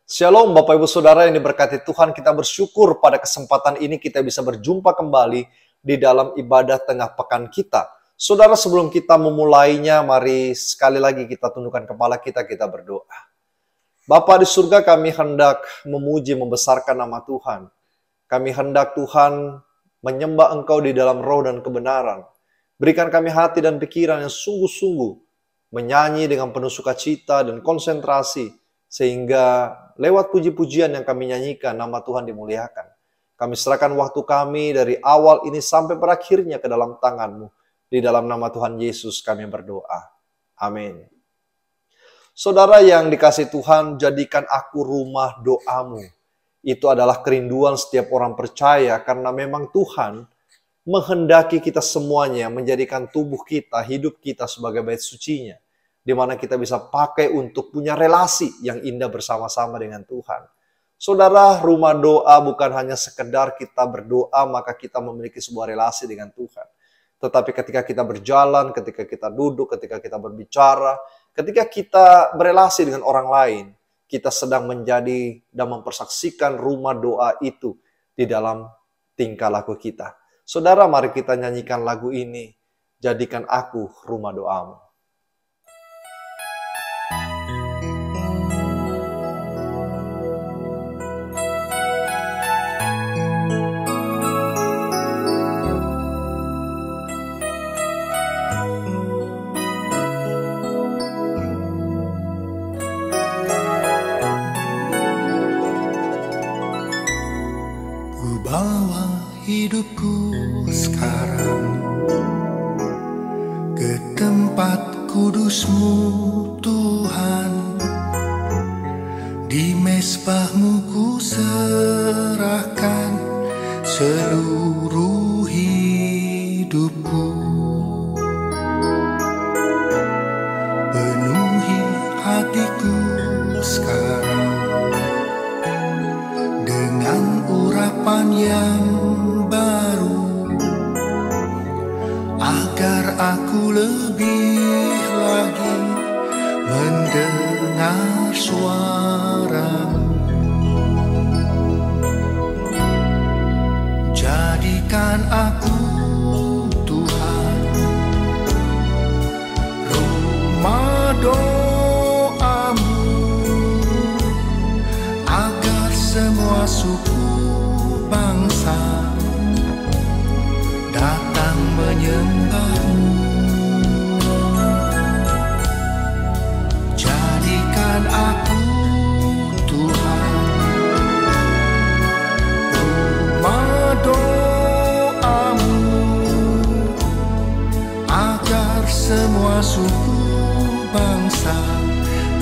Shalom Bapak Ibu Saudara yang diberkati Tuhan, kita bersyukur pada kesempatan ini kita bisa berjumpa kembali di dalam ibadah tengah pekan kita. Saudara, sebelum kita memulainya, mari sekali lagi kita tundukkan kepala kita berdoa. Bapa di surga, kami hendak memuji membesarkan nama Tuhan. Kami hendak Tuhan menyembah Engkau di dalam roh dan kebenaran. Berikan kami hati dan pikiran yang sungguh-sungguh menyanyi dengan penuh sukacita dan konsentrasi, sehingga lewat puji-pujian yang kami nyanyikan, nama Tuhan dimuliakan. Kami serahkan waktu kami dari awal ini sampai berakhirnya ke dalam tangan-Mu. Di dalam nama Tuhan Yesus kami berdoa. Amin. Saudara yang dikasihi Tuhan, jadikan aku rumah doa-Mu. Itu adalah kerinduan setiap orang percaya, karena memang Tuhan menghendaki kita semuanya menjadikan tubuh kita, hidup kita sebagai bait suci-Nya, di mana kita bisa pakai untuk punya relasi yang indah bersama-sama dengan Tuhan. Saudara, rumah doa bukan hanya sekedar kita berdoa maka kita memiliki sebuah relasi dengan Tuhan. Tetapi ketika kita berjalan, ketika kita duduk, ketika kita berbicara, ketika kita berelasi dengan orang lain, kita sedang menjadi dan mempersaksikan rumah doa itu di dalam tingkah laku kita. Saudara, mari kita nyanyikan lagu ini, Jadikan Aku Rumah Doa-Mu. Hidupku sekarang ke tempat kudus-Mu Tuhan, di mezbah-Mu ku serahkan seluruh hidupku. Penuhi hatiku sekarang dengan urapan yang aku lebih lagi mendengar suara-Mu. Jadikan aku Tuhan rumah doa-Mu, agar semua suku bangsa datang menyembah-Mu. Jadikan aku Tuhan rumah doa-Mu, agar semua suku bangsa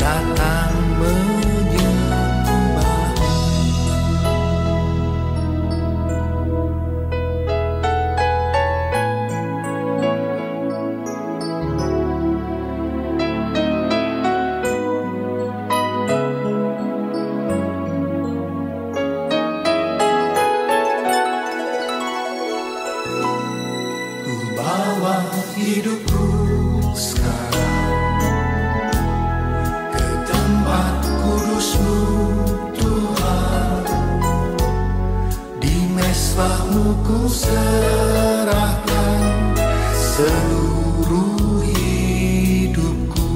datang menyembah-Mu. Hidupku sekarang ke tempat kudus-Mu Tuhan, di mezbah-Mu ku serahkan seluruh hidupku.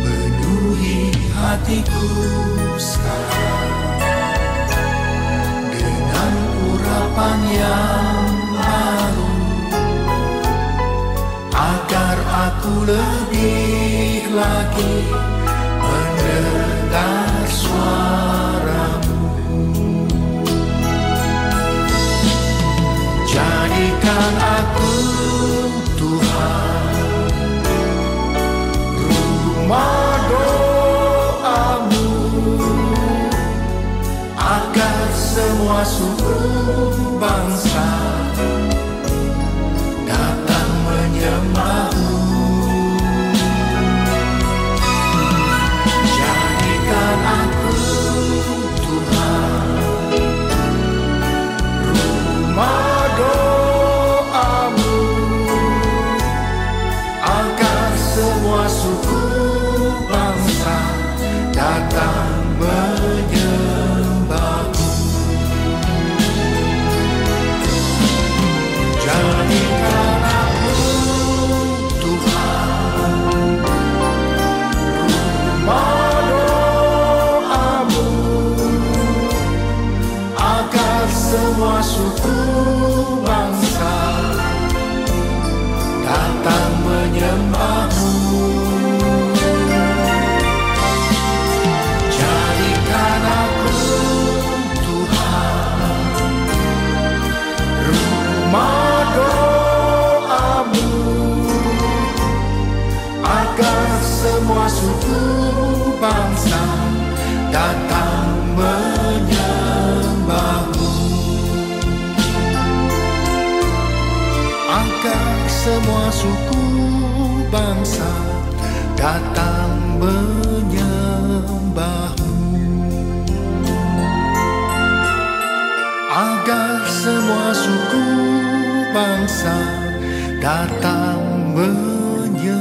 Penuhi hatiku sekarang dengan urapan yang agar aku lebih lagi mendengar suara-Mu. Jadikan aku Tuhan rumah doa-Mu, agar semua suku bangsa datang menyembah-Mu. Jadikan aku Tuhan rumah doa-Mu, agar semua suku bangsa suku bangsa datang menyembahmu. Agar semua suku bangsa datang menyembahmu. Agar semua suku bangsa datang menyembahmu.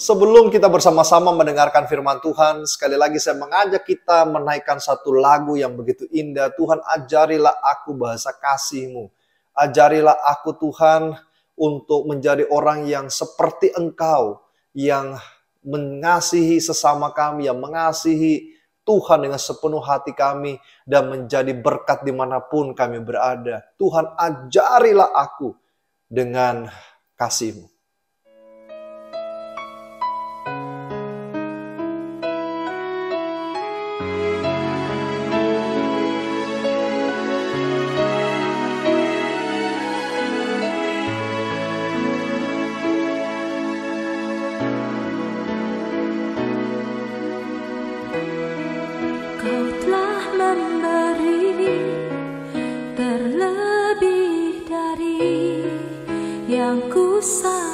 Sebelum kita bersama-sama mendengarkan firman Tuhan, sekali lagi saya mengajak kita menaikkan satu lagu yang begitu indah. Tuhan, ajarilah aku bahasa kasih-Mu. Ajarilah aku Tuhan untuk menjadi orang yang seperti Engkau, yang mengasihi sesama kami, yang mengasihi Tuhan dengan sepenuh hati kami, dan menjadi berkat dimanapun kami berada. Tuhan, ajarilah aku dengan kasih-Mu. Yang ku sayang.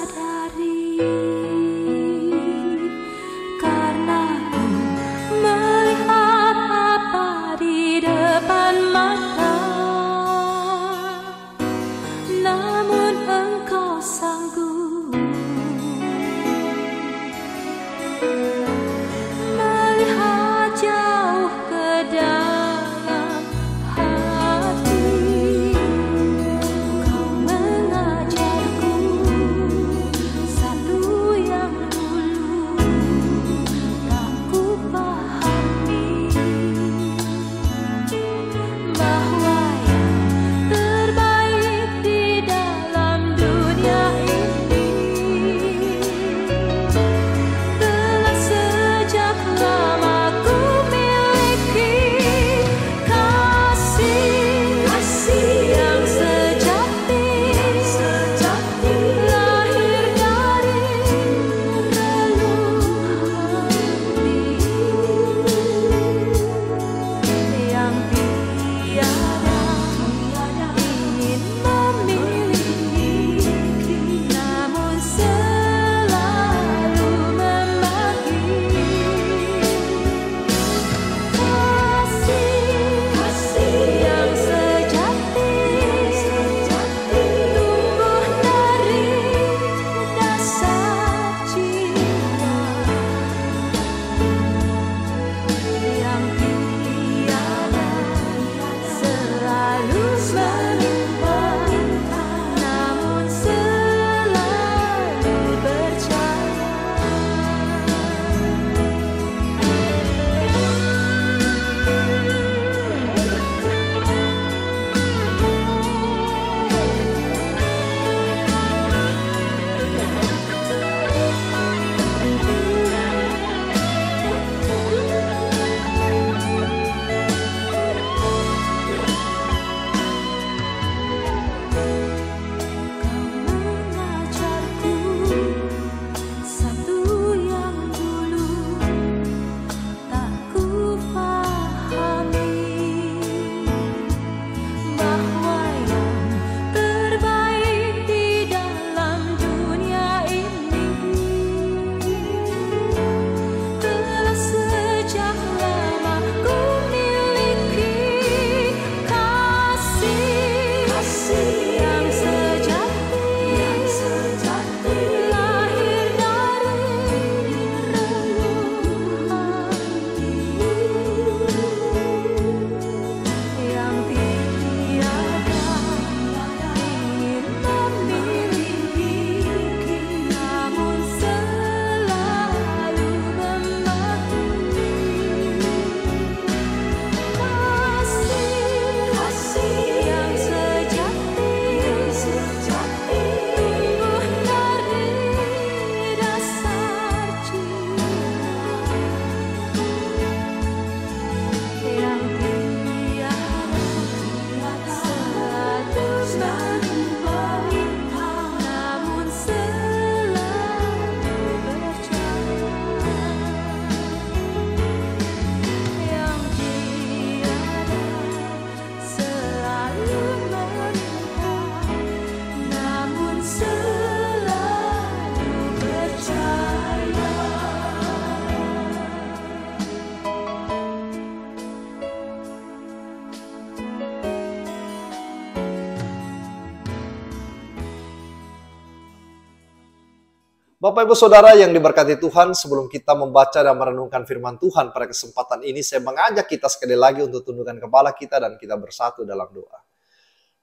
Bapak Ibu Saudara yang diberkati Tuhan, sebelum kita membaca dan merenungkan firman Tuhan pada kesempatan ini, saya mengajak kita sekali lagi untuk tundukkan kepala kita dan kita bersatu dalam doa.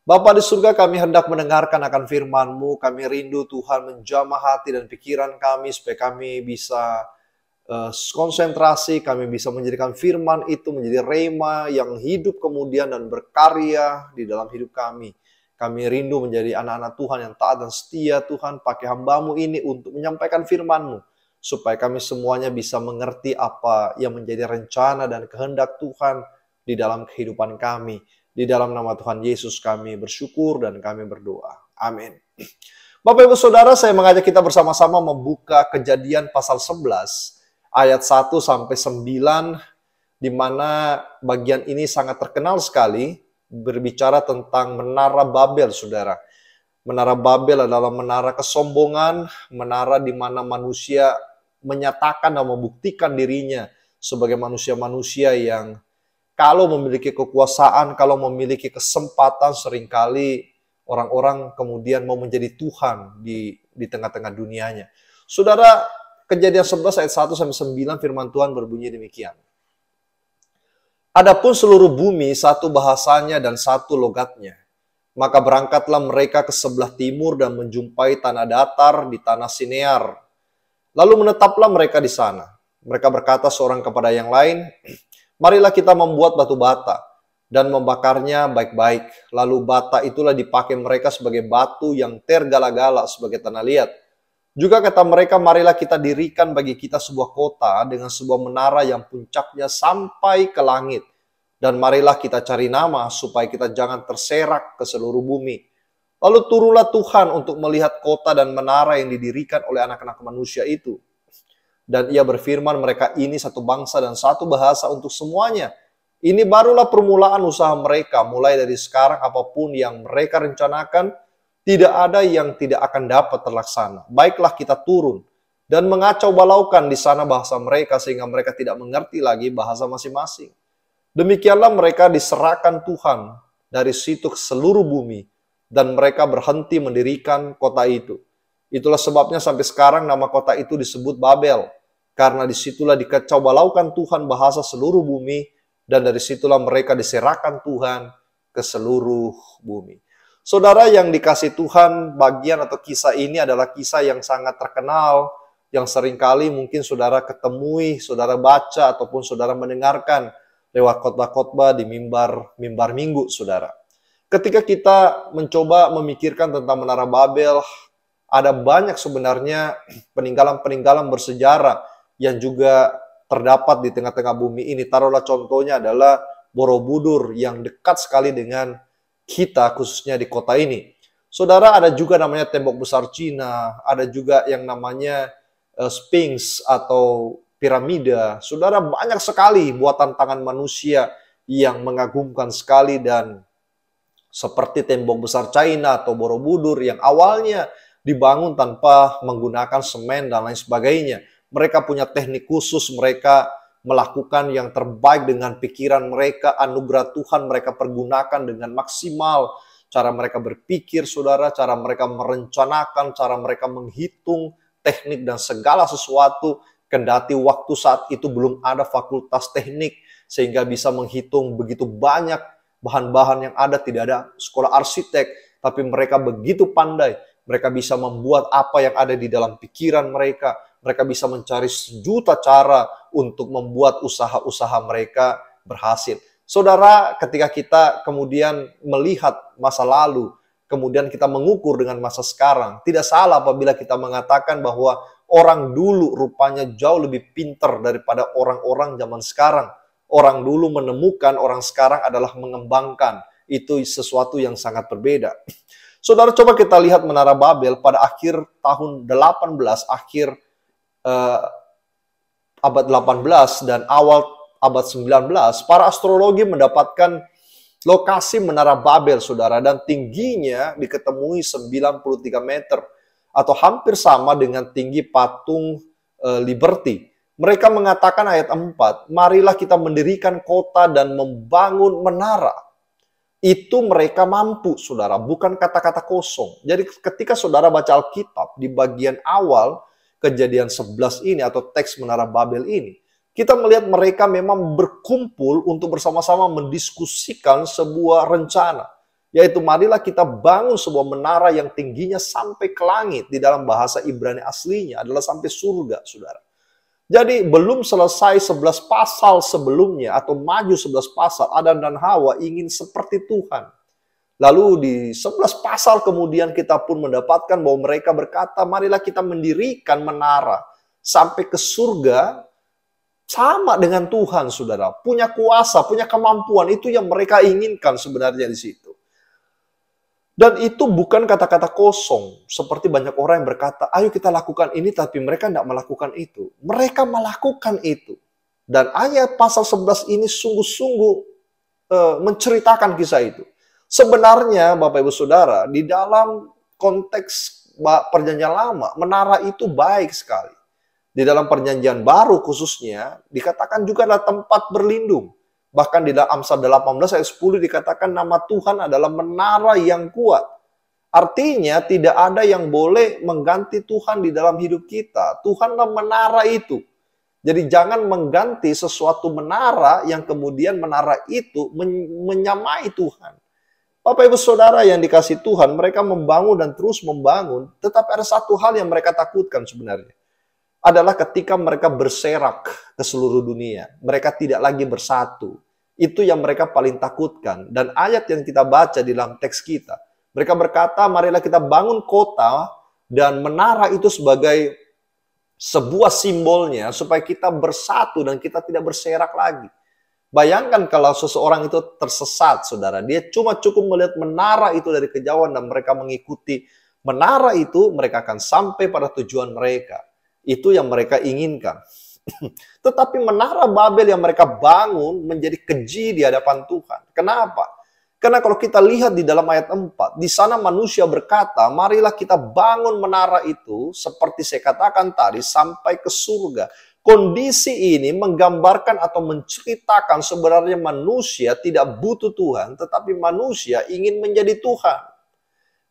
Bapa di surga, kami hendak mendengarkan akan firman-Mu. Kami rindu Tuhan menjamah hati dan pikiran kami supaya kami bisa konsentrasi, kami bisa menjadikan firman itu menjadi rema yang hidup kemudian dan berkarya di dalam hidup kami. Kami rindu menjadi anak-anak Tuhan yang taat dan setia. Tuhan, pakai hamba-Mu ini untuk menyampaikan firman-Mu, supaya kami semuanya bisa mengerti apa yang menjadi rencana dan kehendak Tuhan di dalam kehidupan kami. Di dalam nama Tuhan Yesus kami bersyukur dan kami berdoa. Amin. Bapak Ibu Saudara, saya mengajak kita bersama-sama membuka Kejadian pasal 11 ayat 1 sampai 9, di mana bagian ini sangat terkenal sekali, berbicara tentang Menara Babel, saudara. Menara Babel adalah menara kesombongan, menara di mana manusia menyatakan dan membuktikan dirinya sebagai manusia-manusia yang kalau memiliki kekuasaan, kalau memiliki kesempatan, seringkali orang-orang kemudian mau menjadi Tuhan di tengah-tengah dunianya. Saudara, Kejadian 11 ayat 1 sampai 9 firman Tuhan berbunyi demikian. Adapun seluruh bumi satu bahasanya dan satu logatnya. Maka berangkatlah mereka ke sebelah timur dan menjumpai tanah datar di tanah Sinear. Lalu menetaplah mereka di sana. Mereka berkata seorang kepada yang lain, marilah kita membuat batu bata dan membakarnya baik-baik. Lalu bata itulah dipakai mereka sebagai batu yang tergala-gala sebagai tanah liat. Juga kata mereka, marilah kita dirikan bagi kita sebuah kota dengan sebuah menara yang puncaknya sampai ke langit. Dan marilah kita cari nama supaya kita jangan terserak ke seluruh bumi. Lalu turunlah Tuhan untuk melihat kota dan menara yang didirikan oleh anak-anak manusia itu. Dan ia berfirman, mereka ini satu bangsa dan satu bahasa untuk semuanya. Ini barulah permulaan usaha mereka. Mulai dari sekarang apapun yang mereka rencanakan, tidak ada yang tidak akan dapat terlaksana. Baiklah kita turun dan mengacau balaukan di sana bahasa mereka sehingga mereka tidak mengerti lagi bahasa masing-masing. Demikianlah mereka diserahkan Tuhan dari situ ke seluruh bumi dan mereka berhenti mendirikan kota itu. Itulah sebabnya sampai sekarang nama kota itu disebut Babel, karena disitulah dikacau balaukan Tuhan bahasa seluruh bumi dan dari situlah mereka diserahkan Tuhan ke seluruh bumi. Saudara yang dikasih Tuhan, bagian atau kisah ini adalah kisah yang sangat terkenal, yang seringkali mungkin saudara ketemui, saudara baca, ataupun saudara mendengarkan lewat khotbah-khotbah di mimbar minggu, saudara. Ketika kita mencoba memikirkan tentang Menara Babel, ada banyak sebenarnya peninggalan-peninggalan bersejarah yang juga terdapat di tengah-tengah bumi ini. Taruhlah contohnya adalah Borobudur yang dekat sekali dengan kita, khususnya di kota ini. Saudara, ada juga namanya tembok besar Cina, ada juga yang namanya Sphinx atau piramida. Saudara, banyak sekali buatan tangan manusia yang mengagumkan sekali, dan seperti tembok besar China atau Borobudur yang awalnya dibangun tanpa menggunakan semen dan lain sebagainya. Mereka punya teknik khusus, mereka melakukan yang terbaik dengan pikiran mereka, anugerah Tuhan mereka pergunakan dengan maksimal. Cara mereka berpikir, saudara, cara mereka merencanakan, cara mereka menghitung teknik dan segala sesuatu, kendati waktu saat itu belum ada fakultas teknik, sehingga bisa menghitung begitu banyak bahan-bahan yang ada, tidak ada sekolah arsitek, tapi mereka begitu pandai, mereka bisa membuat apa yang ada di dalam pikiran mereka. Mereka bisa mencari sejuta cara untuk membuat usaha-usaha mereka berhasil. Saudara, ketika kita kemudian melihat masa lalu, kemudian kita mengukur dengan masa sekarang, tidak salah apabila kita mengatakan bahwa orang dulu rupanya jauh lebih pintar daripada orang-orang zaman sekarang. Orang dulu menemukan, orang sekarang adalah mengembangkan. Itu sesuatu yang sangat berbeda. Saudara, coba kita lihat Menara Babel pada akhir tahun 18, akhir abad 18 dan awal abad 19, para astrologi mendapatkan lokasi Menara Babel, saudara, dan tingginya diketemui 93 meter atau hampir sama dengan tinggi patung Liberty. Mereka mengatakan ayat 4, marilah kita mendirikan kota dan membangun menara. Itu mereka mampu, saudara, bukan kata-kata kosong. Jadi ketika saudara baca Alkitab di bagian awal, Kejadian 11 ini atau teks Menara Babel ini, kita melihat mereka memang berkumpul untuk bersama-sama mendiskusikan sebuah rencana. Yaitu marilah kita bangun sebuah menara yang tingginya sampai ke langit. Di dalam bahasa Ibrani aslinya adalah sampai surga, saudara. Jadi belum selesai 11 pasal sebelumnya atau maju 11 pasal, Adam dan Hawa ingin seperti Tuhan. Lalu di 11 pasal kemudian kita pun mendapatkan bahwa mereka berkata, marilah kita mendirikan menara sampai ke surga sama dengan Tuhan, saudara. Punya kuasa, punya kemampuan, itu yang mereka inginkan sebenarnya di situ. Dan itu bukan kata-kata kosong, seperti banyak orang yang berkata, ayo kita lakukan ini, tapi mereka tidak melakukan itu. Mereka melakukan itu. Dan ayat pasal 11 ini sungguh-sungguh menceritakan kisah itu. Sebenarnya, Bapak Ibu Saudara, di dalam konteks Perjanjian Lama, menara itu baik sekali. Di dalam Perjanjian Baru khususnya, dikatakan juga adalah tempat berlindung. Bahkan di dalam Amsal 18 ayat 10 dikatakan nama Tuhan adalah menara yang kuat. Artinya tidak ada yang boleh mengganti Tuhan di dalam hidup kita. Tuhanlah menara itu. Jadi jangan mengganti sesuatu menara yang kemudian menara itu menyamai Tuhan. Bapak Ibu Saudara yang dikasih Tuhan, mereka membangun dan terus membangun, tetapi ada satu hal yang mereka takutkan sebenarnya. Adalah ketika mereka berserak ke seluruh dunia. Mereka tidak lagi bersatu. Itu yang mereka paling takutkan. Dan ayat yang kita baca di dalam teks kita. Mereka berkata, marilah kita bangun kota dan menara itu sebagai sebuah simbolnya supaya kita bersatu dan kita tidak berserak lagi. Bayangkan kalau seseorang itu tersesat, saudara. Dia cuma cukup melihat menara itu dari kejauhan dan mereka mengikuti menara itu, mereka akan sampai pada tujuan mereka. Itu yang mereka inginkan. Tetapi menara Babel yang mereka bangun menjadi keji di hadapan Tuhan. Kenapa? Karena kalau kita lihat di dalam ayat 4, di sana manusia berkata, marilah kita bangun menara itu, seperti saya katakan tadi, sampai ke surga. Kondisi ini menggambarkan atau menceritakan sebenarnya manusia tidak butuh Tuhan, tetapi manusia ingin menjadi Tuhan.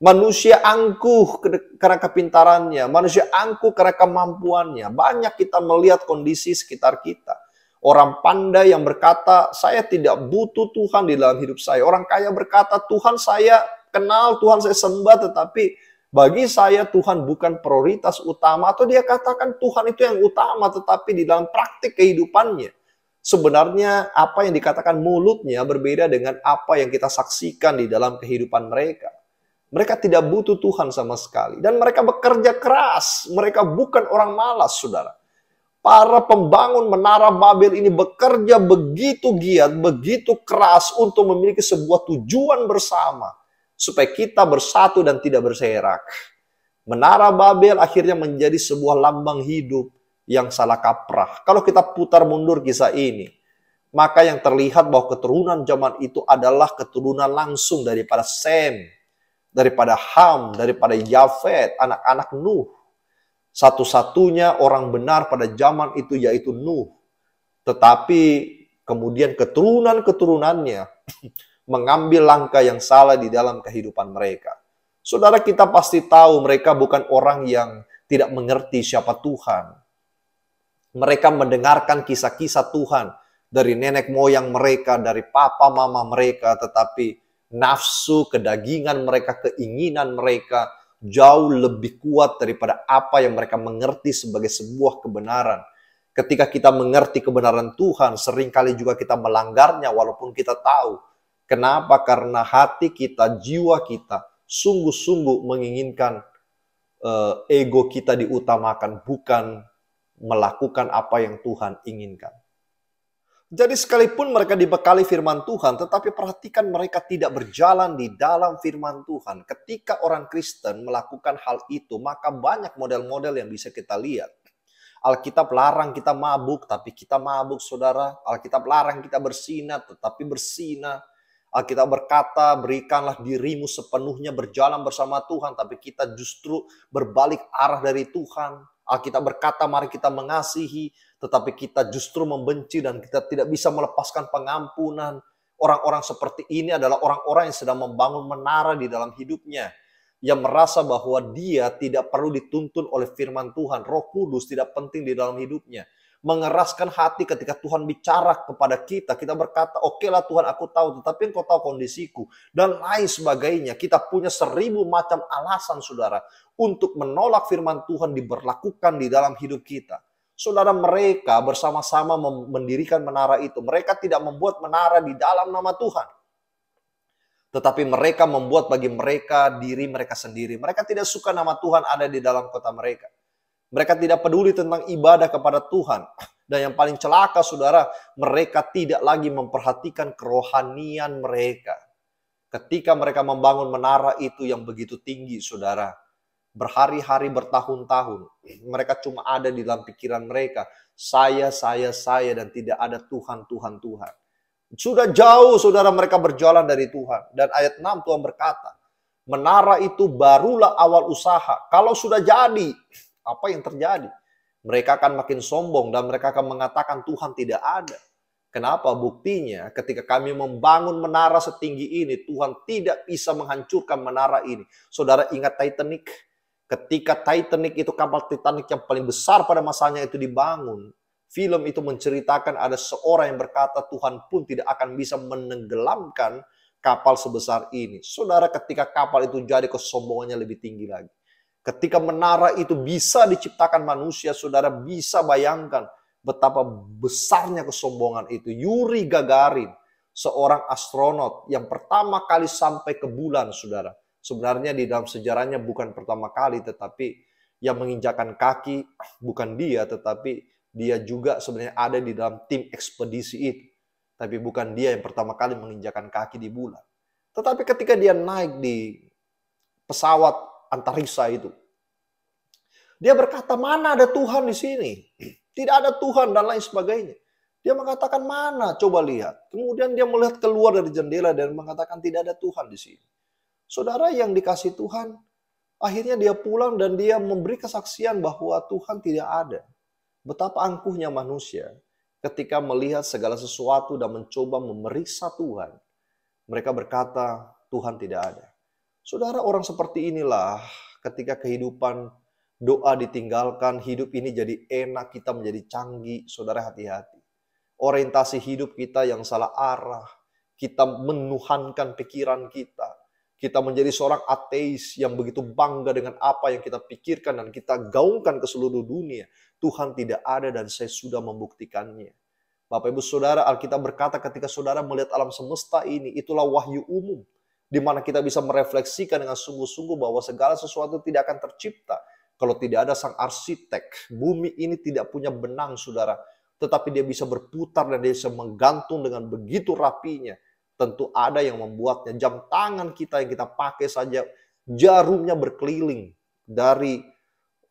Manusia angkuh karena kepintarannya, manusia angkuh karena kemampuannya. Banyak kita melihat kondisi sekitar kita. Orang pandai yang berkata, saya tidak butuh Tuhan di dalam hidup saya. Orang kaya berkata, Tuhan saya kenal, Tuhan saya sembah, tetapi bagi saya Tuhan bukan prioritas utama. Atau dia katakan Tuhan itu yang utama, tetapi di dalam praktik kehidupannya, sebenarnya apa yang dikatakan mulutnya berbeda dengan apa yang kita saksikan di dalam kehidupan mereka. Mereka tidak butuh Tuhan sama sekali. Dan mereka bekerja keras. Mereka bukan orang malas, saudara. Para pembangun menara Babel ini bekerja begitu giat, begitu keras untuk memiliki sebuah tujuan bersama. Supaya kita bersatu dan tidak berserak. Menara Babel akhirnya menjadi sebuah lambang hidup yang salah kaprah. Kalau kita putar mundur kisah ini, maka yang terlihat bahwa keturunan zaman itu adalah keturunan langsung daripada Sem, daripada Ham, daripada Yafet, anak-anak Nuh. Satu-satunya orang benar pada zaman itu yaitu Nuh. Tetapi kemudian keturunan-keturunannya mengambil langkah yang salah di dalam kehidupan mereka. Saudara, kita pasti tahu mereka bukan orang yang tidak mengerti siapa Tuhan. Mereka mendengarkan kisah-kisah Tuhan dari nenek moyang mereka, dari papa mama mereka, tetapi nafsu, kedagingan mereka, keinginan mereka jauh lebih kuat daripada apa yang mereka mengerti sebagai sebuah kebenaran. Ketika kita mengerti kebenaran Tuhan, seringkali juga kita melanggarnya walaupun kita tahu. Kenapa? Karena hati kita, jiwa kita sungguh-sungguh menginginkan ego kita diutamakan, bukan melakukan apa yang Tuhan inginkan. Jadi sekalipun mereka dibekali firman Tuhan, tetapi perhatikan mereka tidak berjalan di dalam firman Tuhan. Ketika orang Kristen melakukan hal itu, maka banyak model-model yang bisa kita lihat. Alkitab larang kita mabuk, tapi kita mabuk, saudara. Alkitab larang kita bersinah, tetapi bersinah. Alkitab berkata, berikanlah dirimu sepenuhnya berjalan bersama Tuhan, tapi kita justru berbalik arah dari Tuhan. Alkitab berkata, mari kita mengasihi, tetapi kita justru membenci dan kita tidak bisa melepaskan pengampunan. Orang-orang seperti ini adalah orang-orang yang sedang membangun menara di dalam hidupnya. yang merasa bahwa dia tidak perlu dituntun oleh firman Tuhan. Roh Kudus tidak penting di dalam hidupnya. Mengeraskan hati ketika Tuhan bicara kepada kita. Kita berkata, oke lah Tuhan, aku tahu, tetapi Engkau tahu kondisiku. Dan lain sebagainya. Kita punya 1000 macam alasan, saudara, untuk menolak firman Tuhan diberlakukan di dalam hidup kita. Saudara, mereka bersama-sama mendirikan menara itu. Mereka tidak membuat menara di dalam nama Tuhan. Tetapi mereka membuat bagi mereka diri mereka sendiri. Mereka tidak suka nama Tuhan ada di dalam kota mereka. Mereka tidak peduli tentang ibadah kepada Tuhan. Dan yang paling celaka, saudara, mereka tidak lagi memperhatikan kerohanian mereka. Ketika mereka membangun menara itu yang begitu tinggi, saudara, berhari-hari, bertahun-tahun, mereka cuma ada di dalam pikiran mereka. Saya, dan tidak ada Tuhan. Sudah jauh, saudara, mereka berjalan dari Tuhan. Dan ayat 6 Tuhan berkata, menara itu barulah awal usaha. Kalau sudah jadi, apa yang terjadi? Mereka akan makin sombong dan mereka akan mengatakan Tuhan tidak ada. Kenapa? Buktinya ketika kami membangun menara setinggi ini, Tuhan tidak bisa menghancurkan menara ini. Saudara ingat Titanic? Ketika Titanic itu kapal Titanic yang paling besar pada masanya itu dibangun, film itu menceritakan ada seorang yang berkata Tuhan pun tidak akan bisa menenggelamkan kapal sebesar ini. Saudara, ketika kapal itu jadi, kesombongannya lebih tinggi lagi. Ketika menara itu bisa diciptakan manusia, saudara bisa bayangkan betapa besarnya kesombongan itu. Yuri Gagarin, seorang astronot yang pertama kali sampai ke bulan, saudara. Sebenarnya di dalam sejarahnya bukan pertama kali, tetapi yang menginjakan kaki bukan dia, tetapi dia juga sebenarnya ada di dalam tim ekspedisi itu. Tapi bukan dia yang pertama kali menginjakan kaki di bulan. Tetapi ketika dia naik di pesawat antariksa itu, dia berkata, mana ada Tuhan di sini? Tidak ada Tuhan dan lain sebagainya. Dia mengatakan, mana? Coba lihat. Kemudian dia melihat keluar dari jendela dan mengatakan, tidak ada Tuhan di sini. Saudara yang dikasih Tuhan, akhirnya dia pulang dan dia memberi kesaksian bahwa Tuhan tidak ada. Betapa angkuhnya manusia ketika melihat segala sesuatu dan mencoba memeriksa Tuhan. Mereka berkata, Tuhan tidak ada. Saudara, orang seperti inilah ketika kehidupan doa ditinggalkan, hidup ini jadi enak, kita menjadi canggih. Saudara, hati-hati. Orientasi hidup kita yang salah arah. Kita menuhankan pikiran kita. Kita menjadi seorang ateis yang begitu bangga dengan apa yang kita pikirkan dan kita gaungkan ke seluruh dunia. Tuhan tidak ada dan saya sudah membuktikannya. Bapak Ibu Saudara, Alkitab berkata ketika saudara melihat alam semesta ini, itulah wahyu umum. Di mana kita bisa merefleksikan dengan sungguh-sungguh bahwa segala sesuatu tidak akan tercipta kalau tidak ada sang arsitek. Bumi ini tidak punya benang, saudara. Tetapi dia bisa berputar dan dia bisa menggantung dengan begitu rapinya. Tentu ada yang membuatnya. Jam tangan kita yang kita pakai saja, jarumnya berkeliling. Dari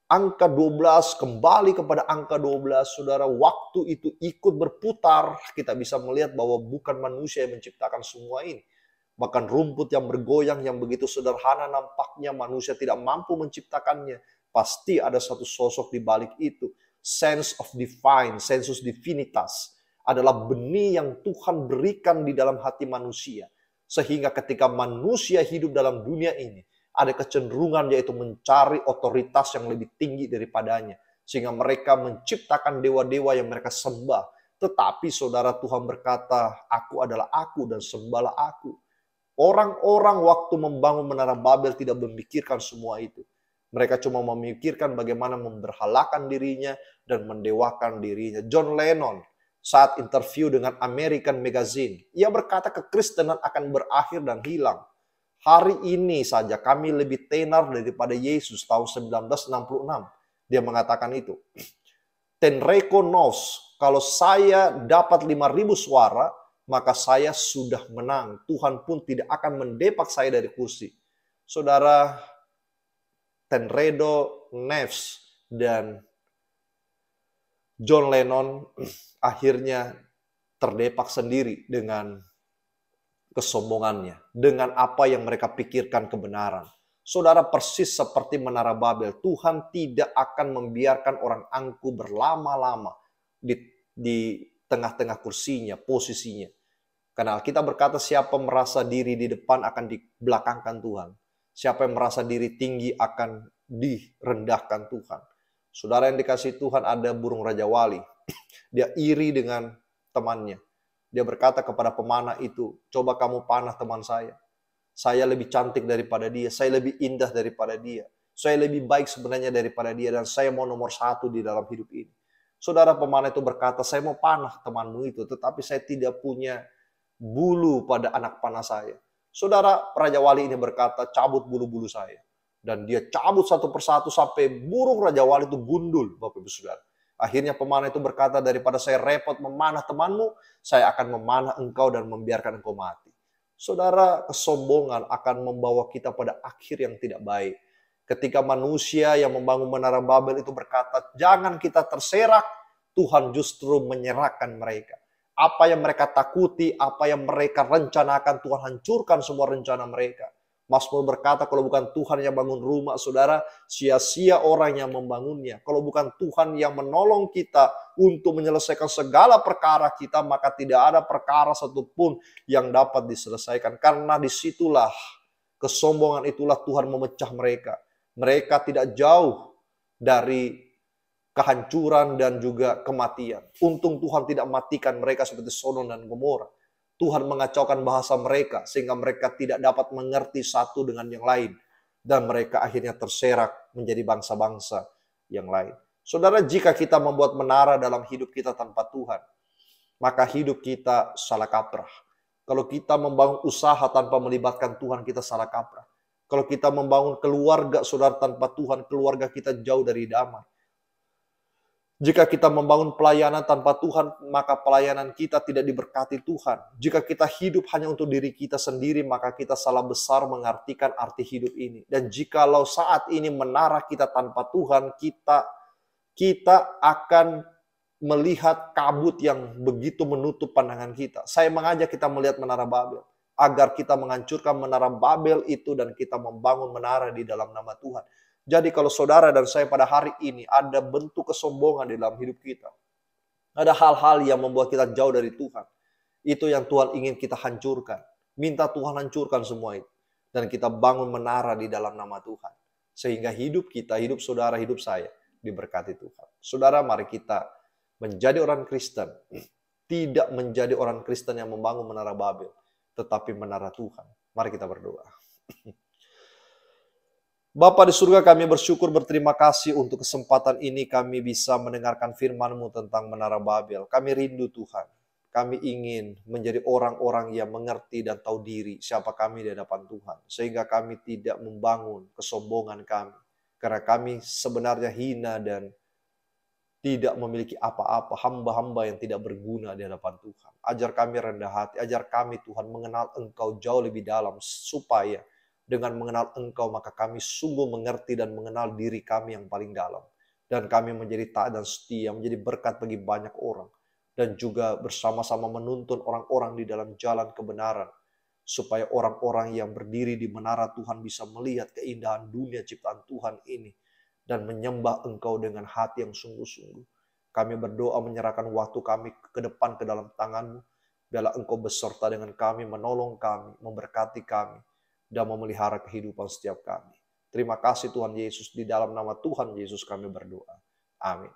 angka 12 kembali kepada angka 12, saudara. Waktu itu ikut berputar. Kita bisa melihat bahwa bukan manusia yang menciptakan semua ini. Bahkan rumput yang bergoyang yang begitu sederhana nampaknya manusia tidak mampu menciptakannya. Pasti ada satu sosok di balik itu. Sense of divine, sensus divinitas adalah benih yang Tuhan berikan di dalam hati manusia. Sehingga ketika manusia hidup dalam dunia ini, ada kecenderungan yaitu mencari otoritas yang lebih tinggi daripadanya. Sehingga mereka menciptakan dewa-dewa yang mereka sembah. Tetapi saudara, Tuhan berkata, aku adalah aku dan sembahlah aku. Orang-orang waktu membangun menara Babel tidak memikirkan semua itu. Mereka cuma memikirkan bagaimana memberhalakan dirinya dan mendewakan dirinya. John Lennon saat interview dengan American Magazine, ia berkata kekristenan akan berakhir dan hilang. Hari ini saja kami lebih tenar daripada Yesus tahun 1966. Dia mengatakan itu. Tenreko knows, kalau saya dapat 5.000 suara, maka saya sudah menang. Tuhan pun tidak akan mendepak saya dari kursi. Saudara, Tenredo Neves dan John Lennon akhirnya terdepak sendiri dengan kesombongannya. Dengan apa yang mereka pikirkan kebenaran. Saudara, persis seperti menara Babel. Tuhan tidak akan membiarkan orang angkuh berlama-lama di tengah-tengah kursinya, posisinya. Karena kita berkata siapa merasa diri di depan akan dibelakangkan Tuhan. Siapa yang merasa diri tinggi akan direndahkan Tuhan. Saudara yang dikasihi Tuhan, ada burung Raja Wali. Dia iri dengan temannya. Dia berkata kepada pemanah itu, coba kamu panah teman saya. Saya lebih cantik daripada dia, saya lebih indah daripada dia. Saya lebih baik sebenarnya daripada dia, dan saya mau nomor 1 di dalam hidup ini. Saudara pemanah itu berkata, saya mau panah temanmu itu, tetapi saya tidak punya bulu pada anak panah saya. Saudara, Raja Wali ini berkata, cabut bulu-bulu saya. Dan dia cabut satu persatu sampai burung Raja Wali itu gundul, Bapak Ibu Saudara. Akhirnya pemanah itu berkata, daripada saya repot memanah temanmu, saya akan memanah engkau dan membiarkan engkau mati. Saudara, kesombongan akan membawa kita pada akhir yang tidak baik. Ketika manusia yang membangun Menara Babel itu berkata, jangan kita terserak, Tuhan justru menyerahkan mereka. Apa yang mereka takuti, apa yang mereka rencanakan, Tuhan hancurkan semua rencana mereka. Mazmur berkata, kalau bukan Tuhan yang bangun rumah, saudara, sia-sia orang yang membangunnya. Kalau bukan Tuhan yang menolong kita untuk menyelesaikan segala perkara kita, maka tidak ada perkara satupun yang dapat diselesaikan. Karena disitulah, kesombongan itulah Tuhan memecah mereka. Mereka tidak jauh dari kehancuran dan juga kematian. Untung Tuhan tidak matikan mereka seperti Sodom dan Gomora. Tuhan mengacaukan bahasa mereka sehingga mereka tidak dapat mengerti satu dengan yang lain. Dan mereka akhirnya terserak menjadi bangsa-bangsa yang lain. Saudara, jika kita membuat menara dalam hidup kita tanpa Tuhan, maka hidup kita salah kaprah. Kalau kita membangun usaha tanpa melibatkan Tuhan, kita salah kaprah. Kalau kita membangun keluarga, saudara, tanpa Tuhan, keluarga kita jauh dari damai. Jika kita membangun pelayanan tanpa Tuhan, maka pelayanan kita tidak diberkati Tuhan. Jika kita hidup hanya untuk diri kita sendiri, maka kita salah besar mengartikan arti hidup ini. Dan jikalau saat ini menara kita tanpa Tuhan, kita akan melihat kabut yang begitu menutup pandangan kita. Saya mengajak kita melihat Menara Babel, agar kita menghancurkan Menara Babel itu dan kita membangun menara di dalam nama Tuhan. Jadi kalau saudara dan saya pada hari ini ada bentuk kesombongan di dalam hidup kita, ada hal-hal yang membuat kita jauh dari Tuhan, itu yang Tuhan ingin kita hancurkan. Minta Tuhan hancurkan semua itu. Dan kita bangun menara di dalam nama Tuhan. Sehingga hidup kita, hidup saudara, hidup saya diberkati Tuhan. Saudara, mari kita menjadi orang Kristen. Tidak menjadi orang Kristen yang membangun Menara Babel, tetapi menara Tuhan. Mari kita berdoa. Bapa di surga, kami bersyukur, berterima kasih untuk kesempatan ini kami bisa mendengarkan firman-Mu tentang Menara Babel. Kami rindu Tuhan. Kami ingin menjadi orang-orang yang mengerti dan tahu diri siapa kami di hadapan Tuhan. Sehingga kami tidak membangun kesombongan kami. Karena kami sebenarnya hina dan tidak memiliki apa-apa, hamba-hamba yang tidak berguna di hadapan Tuhan. Ajar kami rendah hati, ajar kami Tuhan mengenal Engkau jauh lebih dalam, supaya dengan mengenal Engkau, maka kami sungguh mengerti dan mengenal diri kami yang paling dalam. Dan kami menjadi taat dan setia, menjadi berkat bagi banyak orang. Dan juga bersama-sama menuntun orang-orang di dalam jalan kebenaran. Supaya orang-orang yang berdiri di menara Tuhan bisa melihat keindahan dunia ciptaan Tuhan ini. Dan menyembah Engkau dengan hati yang sungguh-sungguh. Kami berdoa menyerahkan waktu kami ke depan ke dalam tangan-Mu. Biarlah Engkau beserta dengan kami, menolong kami, memberkati kami, dan memelihara kehidupan setiap kami. Terima kasih Tuhan Yesus, di dalam nama Tuhan Yesus kami berdoa. Amin.